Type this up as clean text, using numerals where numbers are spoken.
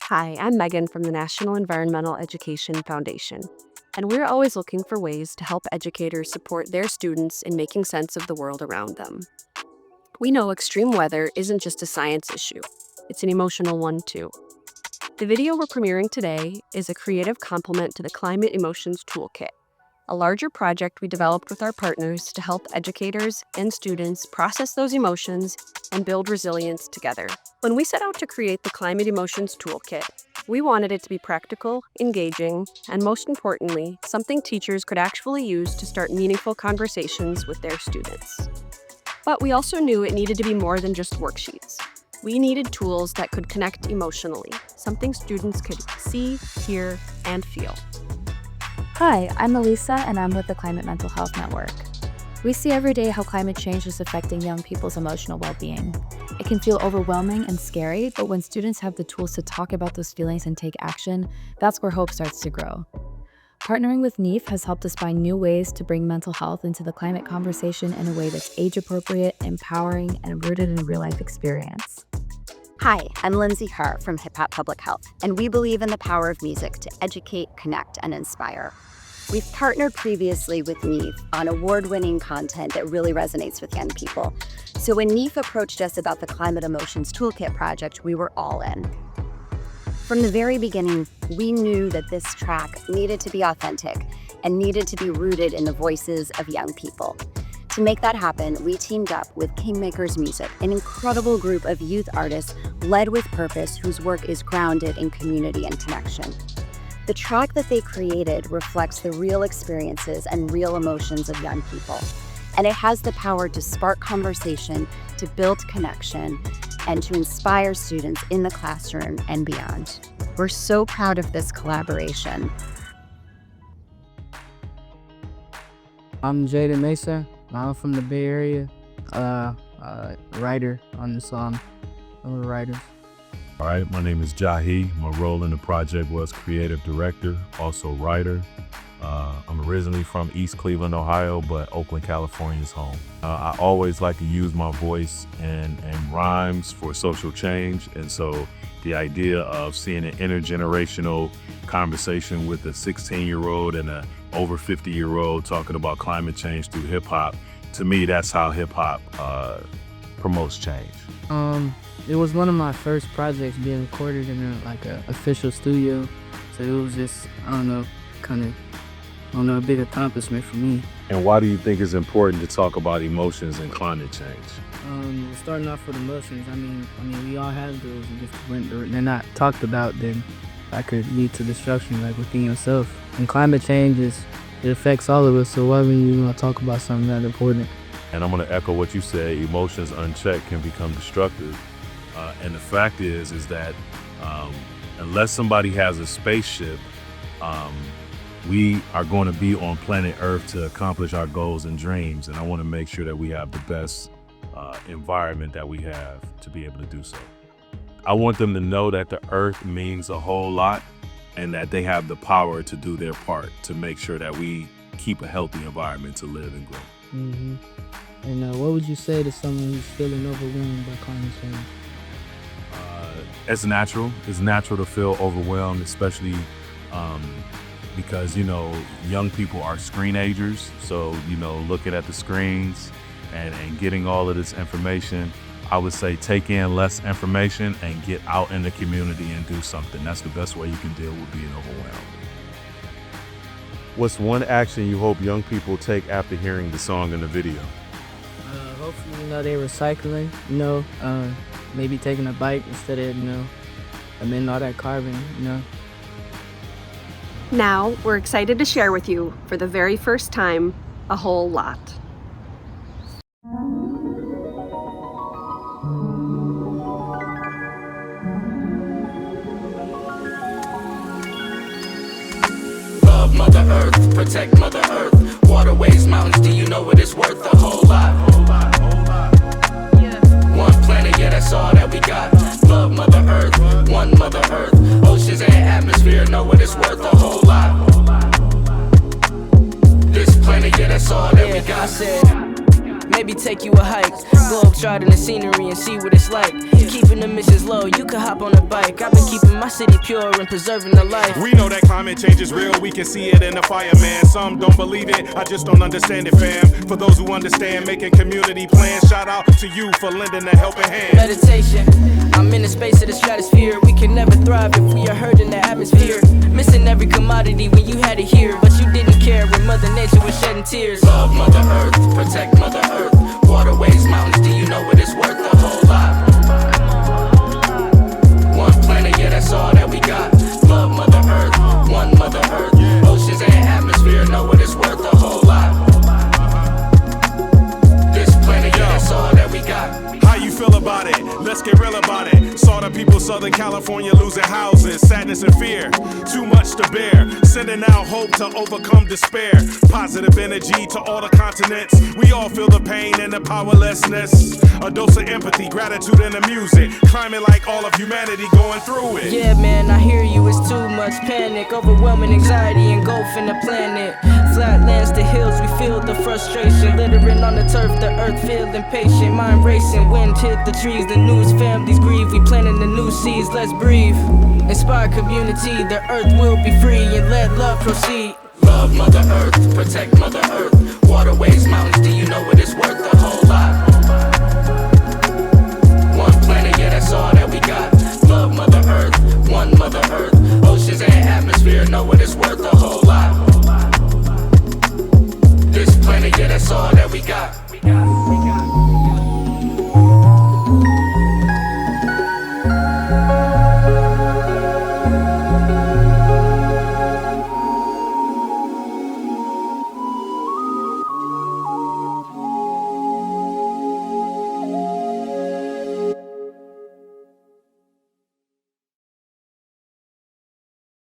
Hi, I'm Megan from the National Environmental Education Foundation, and we're always looking for ways to help educators support their students in making sense of the world around them. We know extreme weather isn't just a science issue, it's an emotional one too. The video we're premiering today is a creative complement to the Climate Emotions Toolkit, a larger project we developed with our partners to help educators and students process those emotions and build resilience together. When we set out to create the Climate Emotions Toolkit, we wanted it to be practical, engaging, and most importantly, something teachers could actually use to start meaningful conversations with their students. But we also knew it needed to be more than just worksheets. We needed tools that could connect emotionally, something students could see, hear, and feel. Hi, I'm Elisa, and I'm with the Climate Mental Health Network. We see every day how climate change is affecting young people's emotional well-being. It can feel overwhelming and scary, but when students have the tools to talk about those feelings and take action, that's where hope starts to grow. Partnering with NEEF has helped us find new ways to bring mental health into the climate conversation in a way that's age-appropriate, empowering, and rooted in a real-life experience. Hi, I'm Lindsay Herr from Hip Hop Public Health, and we believe in the power of music to educate, connect, and inspire. We've partnered previously with NEEF on award-winning content that really resonates with young people. So when NEEF approached us about the Climate Emotions Toolkit project, we were all in. From the very beginning, we knew that this track needed to be authentic and needed to be rooted in the voices of young people. To make that happen, we teamed up with Kingmakers Music, an incredible group of youth artists led with purpose whose work is grounded in community and connection. The track that they created reflects the real experiences and real emotions of young people, and it has the power to spark conversation, to build connection, and to inspire students in the classroom and beyond. We're so proud of this collaboration. I'm Jaden Mesa. I'm from the Bay Area, writer on the song, one of the writers. All right, my name is Jahi. My role in the project was creative director, also writer. I'm originally from East Cleveland, Ohio, but Oakland, California is home. I always like to use my voice and rhymes for social change, and so the idea of seeing an intergenerational conversation with a 16-year-old and a over 50-year-old talking about climate change through hip hop, to me, that's how hip hop promotes change. It was one of my first projects being recorded in a official studio, so it was just, a big accomplishment for me. And why do you think it's important to talk about emotions and climate change? Starting off with emotions, I mean, we all have those, and if they're not talked about, then that could lead to destruction, like within yourself. And climate change it affects all of us, so why wouldn't you want to talk about something that important? And I'm going to echo what you said, emotions unchecked can become destructive. And the fact is that unless somebody has a spaceship, we are going to be on planet Earth to accomplish our goals and dreams. And I want to make sure that we have the best environment that we have to be able to do so. I want them to know that the Earth means a whole lot and that they have the power to do their part to make sure that we keep a healthy environment to live and grow. Mm-hmm. And what would you say to someone who's feeling overwhelmed by climate change? It's natural. It's natural to feel overwhelmed, especially because, young people are screenagers. So, looking at the screens and getting all of this information, I would say take in less information and get out in the community and do something. That's the best way you can deal with being overwhelmed. What's one action you hope young people take after hearing the song and the video? Hopefully, they're recycling, maybe taking a bike instead of, emitting all that carbon, Now, we're excited to share with you, for the very first time, a whole lot. Love Mother Earth, protect Mother Earth. Waterways, mountains, do you know what it's worth? A whole lot. One planet, yeah, that's all that we got. Love Mother Earth, one Mother Earth. Oceans and atmosphere, know what it's worth? A whole lot. This planet, yeah, that's all that we got. I said, maybe take you a hike. Globe stride in the scenery and see what it's like. Keeping the emissions low, you could hop on a bike. I've been keeping my city pure and preserving the life. We know that climate change is real, we can see it in the fire, man. Some don't believe it, I just don't understand it, fam. For those who understand, making community plans. Shout out to you for lending a helping hand. Meditation, I'm in the space of the stratosphere. We can never thrive if we are hurting the atmosphere. Missing every commodity when you had it here, but you didn't care when Mother Nature was shedding tears. Love Mother Earth, protect Mother Earth. Waterways, mountains, do you know what it's worth? A whole lot. One planet, yeah, that's all that we got. Love Mother Earth, one Mother Earth. Oceans and atmosphere, know what it's worth? A whole lot. This planet, yeah, that's all that we got. How you feel about it? Let's get real about it. Saw the people Southern California losing houses, sadness and fear, too much to bear. Sending out hope to overcome despair. Positive energy to all the continents. We all feel the pain and the powerlessness. A dose of empathy, gratitude and the music. Climate like all of humanity going through it. Yeah, man, I hear you, it's too much panic. Overwhelming anxiety engulfing the planet. Flatlands to hills, we feel the frustration. Littering on the turf, the earth feel impatient. Mind racing, wind hit the trees. The news, families grieve. We planting the new seeds, let's breathe. Inspire community, the earth will be free. And let love proceed. Love Mother Earth, protect Mother Earth. Waterways, mountains, do you know what it's worth?